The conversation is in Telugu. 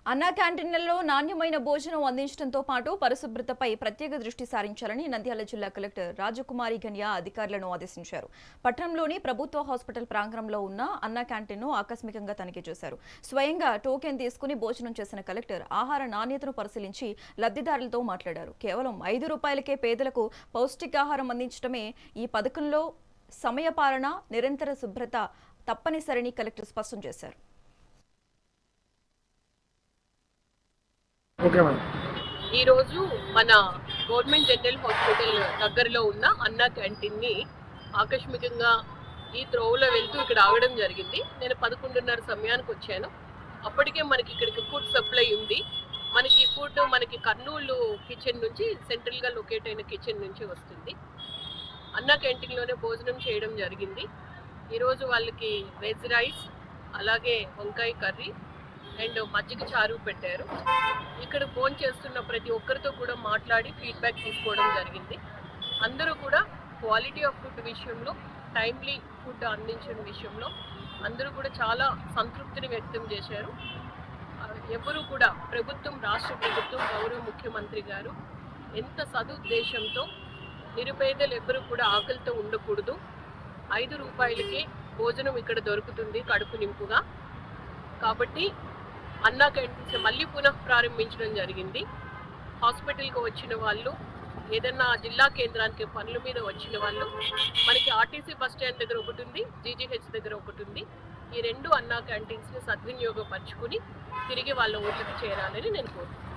అన్నా క్యాంటీన్లలో నాణ్యమైన భోజనం అందించడంతో పాటు పరిశుభ్రతపై ప్రత్యేక దృష్టి సారించాలని నంద్యాల జిల్లా కలెక్టర్ రాజకుమారి గన్యా అధికారులను ఆదేశించారు. పట్టణంలోని ప్రభుత్వ హాస్పిటల్ ప్రాంగణంలో ఉన్న అన్నా క్యాంటీన్ను ఆకస్మికంగా తనిఖీ చేశారు. స్వయంగా టోకెన్ తీసుకుని భోజనం చేసిన కలెక్టర్ ఆహార నాణ్యతను పరిశీలించి లబ్ధిదారులతో మాట్లాడారు. కేవలం ₹5కే పేదలకు పౌష్టికాహారం అందించడమే ఈ పథకంలో సమయపాలన, నిరంతర శుభ్రత తప్పనిసరిని కలెక్టర్ స్పష్టం చేశారు. ఈరోజు మన గవర్నమెంట్ జనరల్ హాస్పిటల్ దగ్గరలో ఉన్న అన్నా క్యాంటీన్ని ఆకస్మికంగా ఈ త్రోవలో వెళ్తూ ఇక్కడ ఆగడం జరిగింది. నేను 11:30 సమయానికి వచ్చాను. అప్పటికే మనకి ఇక్కడికి ఫుడ్ సప్లై ఉంది. మనకి ఫుడ్ కర్నూలు కిచెన్ నుంచి, సెంట్రల్గా లొకేట్ అయిన కిచెన్ నుంచి వస్తుంది. అన్నా క్యాంటీన్లోనే భోజనం చేయడం జరిగింది. ఈరోజు వాళ్ళకి వెజ్ రైస్, అలాగే వంకాయ కర్రీ అండ్ మజ్జిగ చారు పెట్టారు. ఇక్కడ ఫోన్ చేస్తున్న ప్రతి ఒక్కరితో కూడా మాట్లాడి ఫీడ్బ్యాక్ తీసుకోవడం జరిగింది. అందరూ కూడా క్వాలిటీ ఆఫ్ ఫుడ్ విషయంలో, టైమ్లీ ఫుడ్ అందించిన విషయంలో అందరూ కూడా చాలా సంతృప్తిని వ్యక్తం చేశారు. ఎవరు కూడా రాష్ట్ర ప్రభుత్వం, గౌరవ ముఖ్యమంత్రి గారు ఎంత సదుద్దేశంతో నిరుపేదలు ఎవరు కూడా ఆకలితో ఉండకూడదు, ₹5కే భోజనం ఇక్కడ దొరుకుతుంది కడుపు నింపుగా. కాబట్టి అన్నా క్యాంటీన్స్ మళ్ళీ పునః ప్రారంభించడం జరిగింది. హాస్పిటల్కి వచ్చిన వాళ్ళు, ఏదన్నా జిల్లా కేంద్రానికి పనుల మీద వచ్చిన వాళ్ళు, మనకి ఆర్టీసీ బస్ స్టాండ్ దగ్గర ఒకటి ఉంది, జీజీహెచ్ దగ్గర ఒకటి ఉంది. ఈ 2 అన్నా క్యాంటీన్స్ని సద్వినియోగపరచుకుని తిరిగి వాళ్ళ ఊళ్ళకి చేరాలని నేను కోరుతున్నాను.